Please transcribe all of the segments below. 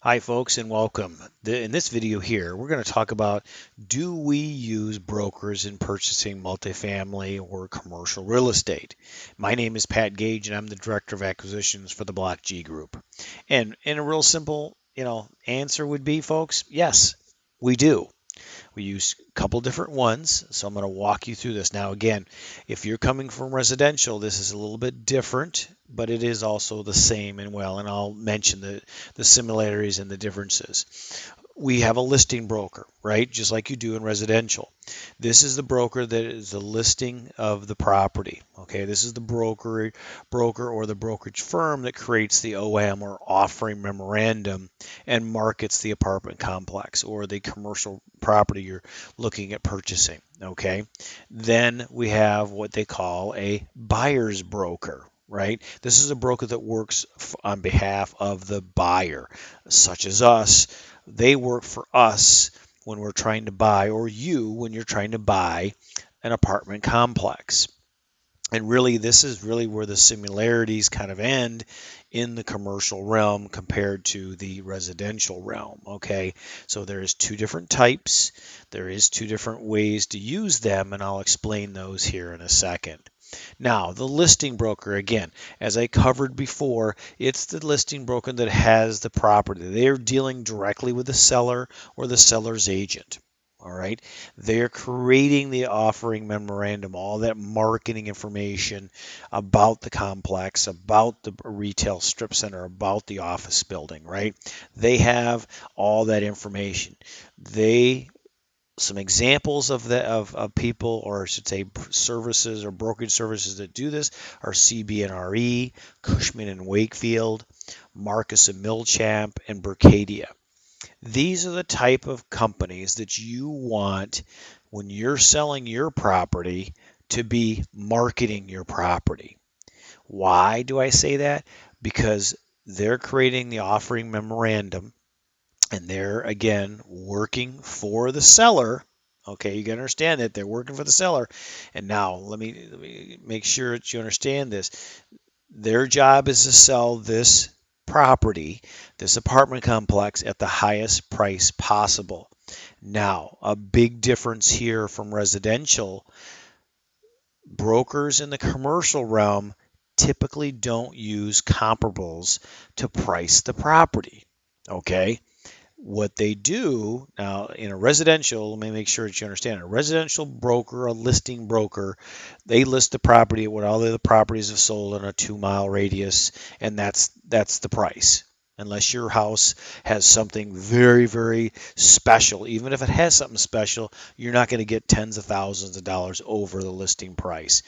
Hi folks and welcome. In this video here, we're going to talk about, do we use brokers in purchasing multifamily or commercial real estate? My name is Pat Gage and I'm the Director of Acquisitions for the Block G Group. And a real simple, answer would be, folks, yes, we do. We use a couple different ones, so I'm going to walk you through this. Now, again, if you're coming from residential, this is a little bit different, but it is also the same and well, and I'll mention the similarities and the differences. We have a listing broker, right? Just like you do in residential. This is the broker that is the listing of the property. Okay, this is the broker or the brokerage firm that creates the OM or offering memorandum and markets the apartment complex or the commercial property you're looking at purchasing. Okay, then we have what they call a buyer's broker. Right? This is a broker that works on behalf of the buyer, such as us. They work for us when we're trying to buy, or you when you're trying to buy an apartment complex. And really, this is really where the similarities kind of end in the commercial realm compared to the residential realm. Okay, so there is two different types, there is two different ways to use them, and I'll explain those here in a second. Now, the listing broker, again, as I covered before, it's the listing broker that has the property. They're dealing directly with the seller or the seller's agent. All right. They're creating the offering memorandum, all that marketing information about the complex, about the retail strip center, about the office building, right? They have all that information. They Some examples of people, or I should say services or brokerage services that do this, are CB&RE, Cushman and Wakefield, Marcus and Milchamp, and Berkadia. These are the type of companies that you want when you're selling your property to be marketing your property. Why do I say that? Because they're creating the offering memorandum and they're again working for the seller. Okay, you can understand that they're working for the seller. And now let me make sure that you understand this. Their job is to sell this property, this apartment complex, at the highest price possible. Now, a big difference here from residential: brokers in the commercial realm typically don't use comparables to price the property. Okay, what they do now in a residential, let me make sure that you understand, a residential broker, a listing broker, they list the property at what all the other properties have sold in a 2 mile radius, and that's the price. Unless your house has something very, very special, even if it has something special, you're not going to get tens of thousands of dollars over the listing price.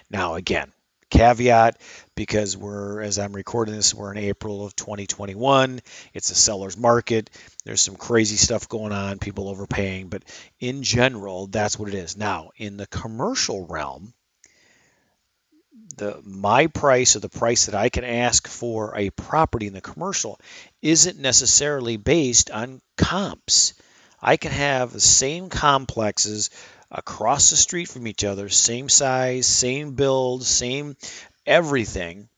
Now, again, caveat, because as I'm recording this, we're in April of 2021. It's a seller's market. There's some crazy stuff going on, people overpaying, but in general, that's what it is. Now, in the commercial realm, my price, or the price that I can ask for a property in the commercial, isn't necessarily based on comps. I can have the same complexes across the street from each other, same size, same build, same everything.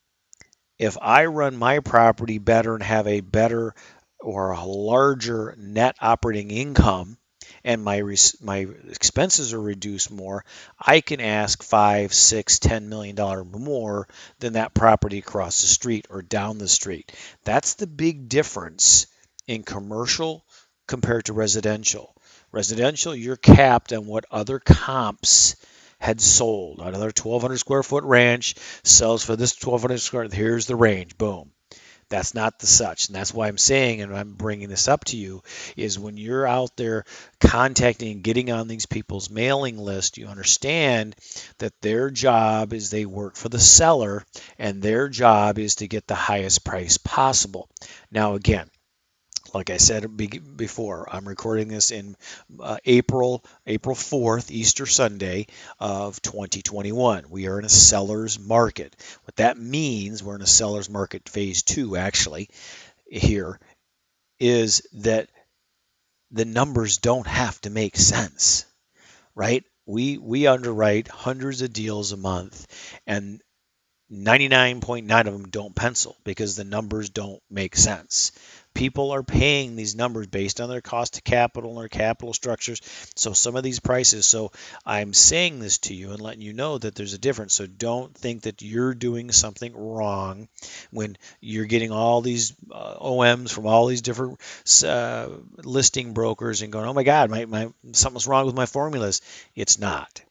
If I run my property better and have a better or a larger net operating income, and my expenses are reduced more, I can ask 5, 6, $10 million more than that property across the street or down the street. That's the big difference in commercial compared to residential. Residential, you're capped on what other comps had sold. Another 1,200 square foot ranch sells for this 1,200 square. Here's the range. Boom. That's not the such. And that's why I'm saying, and I'm bringing this up to you, is when you're out there contacting and getting on these people's mailing list, you understand that their job is they work for the seller, and their job is to get the highest price possible. Now, again, like I said before, I'm recording this in April 4th, Easter Sunday of 2021. We are in a seller's market. What that means, we're in a seller's market phase 2 actually here, is that the numbers don't have to make sense, right? We underwrite hundreds of deals a month, and 99.9 of them don't pencil because the numbers don't make sense. People are paying these numbers based on their cost of capital and their capital structures. So some of these prices, so I'm saying this to you and letting you know that there's a difference. So don't think that you're doing something wrong when you're getting all these OMs from all these different listing brokers and going, oh my God, something's wrong with my formulas. It's not.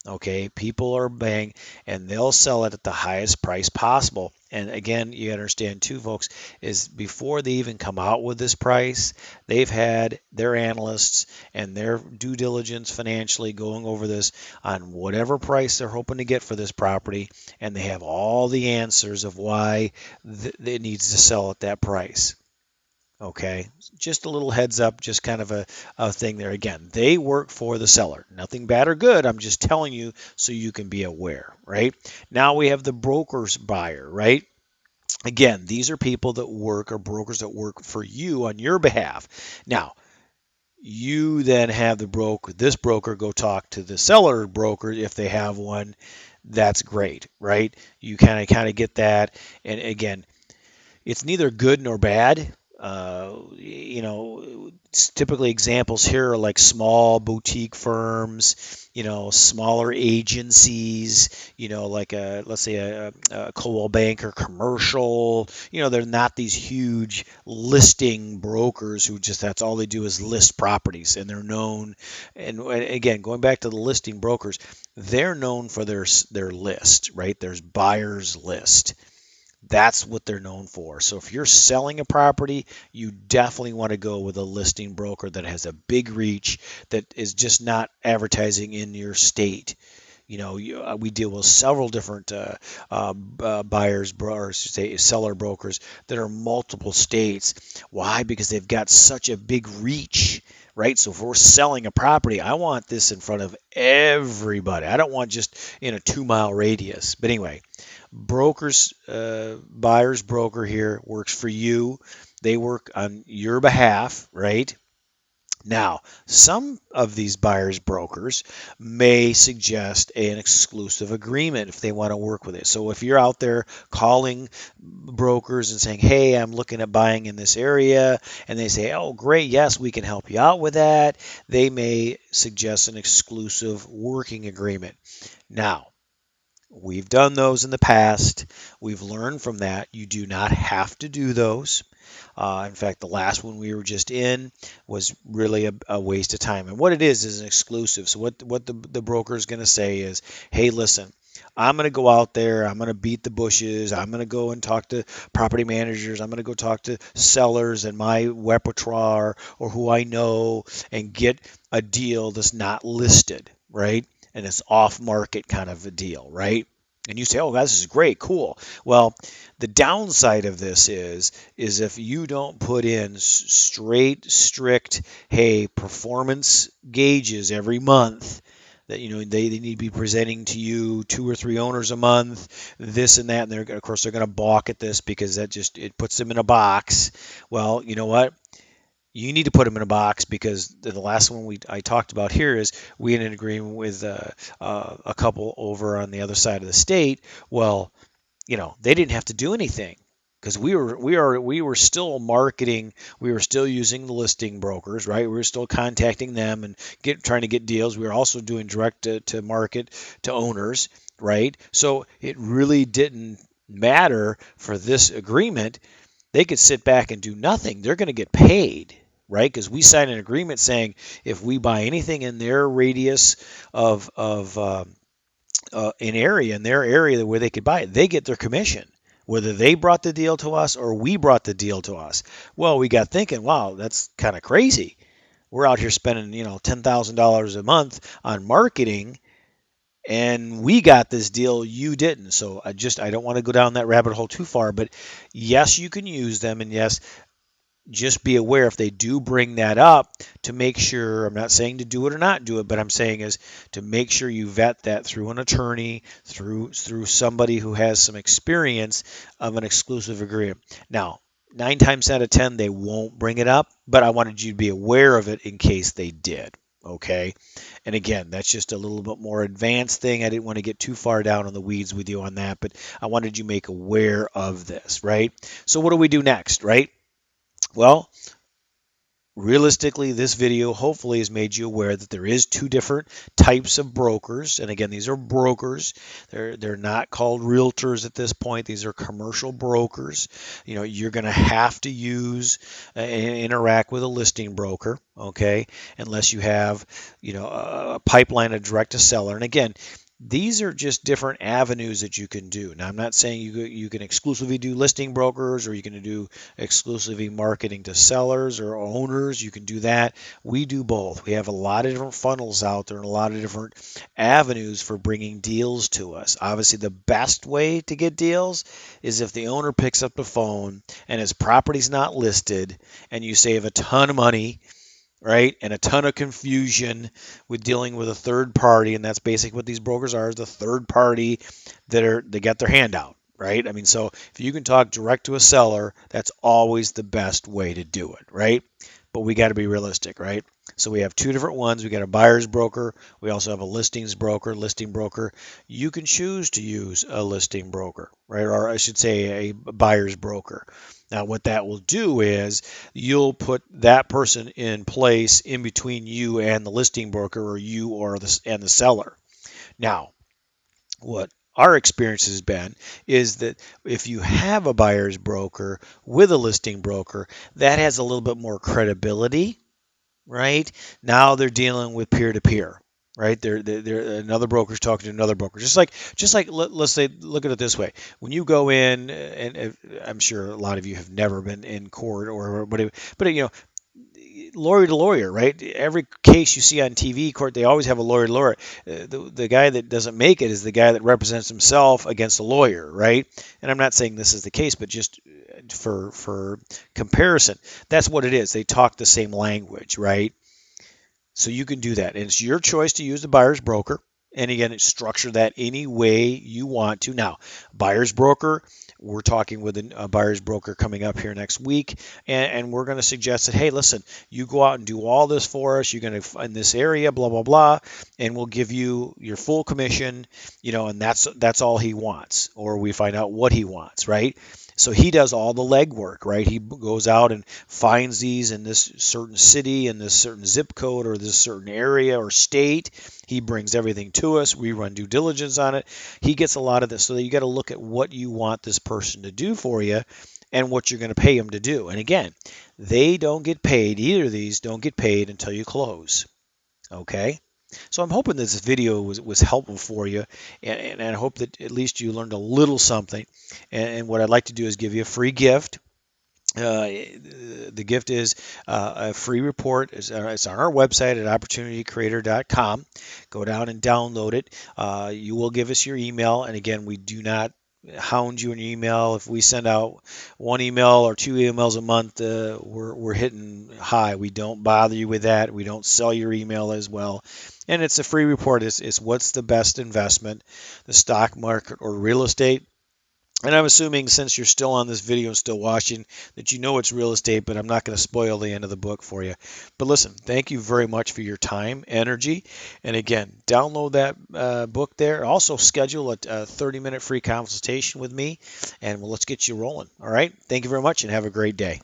Okay, people are buying and they'll sell it at the highest price possible. And again, you understand too, folks, is before they even come out with this price, they've had their analysts and their due diligence financially going over this on whatever price they're hoping to get for this property, and they have all the answers of why it needs to sell at that price. Okay, just a little heads up, just kind of a thing there. Again, they work for the seller. Nothing bad or good. I'm just telling you so you can be aware, right? Now we have the broker's buyer, right? Again, these are people that work or brokers that work for you on your behalf. Now, you then have this broker go talk to the seller broker if they have one. That's great, right? You kind of get that. And again, it's neither good nor bad. Typically examples here are like small boutique firms, smaller agencies, like let's say a Coldwell Banker commercial. They're not these huge listing brokers who just that's all they do is list properties, and they're known. And again, going back to the listing brokers, they're known for their list, right? There's buyers list. That's what they're known for. So if you're selling a property, you definitely want to go with a listing broker that has a big reach, that is just not advertising in your state. We deal with several different buyers or say seller brokers that are multiple states. Why? Because they've got such a big reach, right? So if we're selling a property, I want this in front of everybody. I don't want just in a 2-mile radius. But anyway, buyer's broker here works for you. They work on your behalf, right? Now, some of these buyers brokers may suggest an exclusive agreement if they want to work with it. So if you're out there calling brokers and saying, "Hey, I'm looking at buying in this area," and they say, "Oh, great, yes, we can help you out with that," they may suggest an exclusive working agreement. Now, we've done those in the past. We've learned from that. You do not have to do those. In fact, the last one we were just in was really a waste of time. And what it is an exclusive. So what the broker is going to say is, hey, listen, I'm going to go out there. I'm going to beat the bushes. I'm going to go and talk to property managers. I'm going to go talk to sellers and my repertoire or who I know and get a deal that's not listed, right? And it's off market kind of a deal, right? And you say, oh, this is great, cool. Well, the downside of this is if you don't put in straight, strict, hey, performance gauges every month, that they need to be presenting to you 2 or 3 owners a month, this and that, and of course they're going to balk at this because it puts them in a box. Well, you know what? You need to put them in a box because the last one I talked about here is we had an agreement with a couple over on the other side of the state. Well, they didn't have to do anything because we were still marketing. We were still using the listing brokers, right? We were still contacting them and trying to get deals. We were also doing direct to market to owners, right? So it really didn't matter for this agreement. They could sit back and do nothing. They're going to get paid, right? Because we signed an agreement saying if we buy anything in their radius of in their area where they could buy it, they get their commission, whether they brought the deal to us or we brought the deal to us. Well, we got thinking, wow, that's kind of crazy. We're out here spending, $10,000 a month on marketing, and we got this deal, you didn't. So I don't want to go down that rabbit hole too far, but yes, you can use them, and yes, just be aware if they do bring that up to make sure. I'm not saying to do it or not do it, but I'm saying is to make sure you vet that through an attorney, through somebody who has some experience of an exclusive agreement. Now, 9 times out of 10 they won't bring it up, but I wanted you to be aware of it in case they did. Okay. And again, that's just a little bit more advanced thing. I didn't want to get too far down in the weeds with you on that, but I wanted you to make aware of this, right? So what do we do next, right? Well, realistically, this video hopefully has made you aware that there is two different types of brokers. And again, these are brokers. They're not called realtors at this point. These are commercial brokers. You know, you're going to have to use and interact with a listing broker, okay? Unless you have, you know, a pipeline of direct to seller. And again, these are just different avenues that you can do. Now, I'm not saying you can exclusively do listing brokers or you can do exclusively marketing to sellers or owners. You can do that. We do both. We have a lot of different funnels out there and a lot of different avenues for bringing deals to us. Obviously, the best way to get deals is if the owner picks up the phone and his property's not listed and you save a ton of money, right? And a ton of confusion with dealing with a third party, and that's basically what these brokers are, is the third party they got their hand out, right? I mean, so if you can talk direct to a seller, that's always the best way to do it, right? But we got to be realistic, right? So we have two different ones. We got a buyer's broker. We also have a listings broker, listing broker. You can choose to use a listing broker, right? Or I should say a buyer's broker. Now, what that will do is you'll put that person in place in between you and the listing broker, or you or the seller. Now, what our experience has been is that if you have a buyer's broker with a listing broker, that has a little bit more credibility, right? Now they're dealing with peer to peer, right? They're another broker's talking to another broker. Just like let's say, look at it this way: when you go in, and I'm sure a lot of you have never been in court or but you know, lawyer to lawyer, right? Every case you see on TV court, they always have a lawyer to lawyer. The guy that doesn't make it is the guy that represents himself against a lawyer, right? And I'm not saying this is the case, but just for comparison, that's what it is. They talk the same language, right? So you can do that. And it's your choice to use the buyer's broker. And again, structure that any way you want to. Now, buyer's broker, we're talking with a buyer's broker coming up here next week, and we're going to suggest that, hey, listen, you go out and do all this for us. You're going to in this area, blah blah blah, and we'll give you your full commission, you know, and that's all he wants, or we find out what he wants, right? So he does all the legwork, right? He goes out and finds these in this certain city, in this certain zip code, or this certain area or state. He brings everything to us. We run due diligence on it. He gets a lot of this. So you got to look at what you want this person to do for you and what you're going to pay them to do. And again, they don't get paid. Either of these don't get paid until you close. Okay? So I'm hoping this video was helpful for you, and I hope that at least you learned a little something. And what I'd like to do is give you a free gift. The gift is a free report. It's on our website at opportunitycreator.com. Go down and download it. You will give us your email, and again, we do not hound you in your email. If we send out one email or two emails a month, we're hitting high. We don't bother you with that. We don't sell your email as well. And it's a free report. It's what's the best investment, the stock market or real estate. And I'm assuming, since you're still on this video and still watching, that you know it's real estate, but I'm not going to spoil the end of the book for you. But listen, thank you very much for your time, energy. And again, download that book there. Also, schedule a 30-minute free consultation with me, and let's get you rolling. All right? Thank you very much, and have a great day.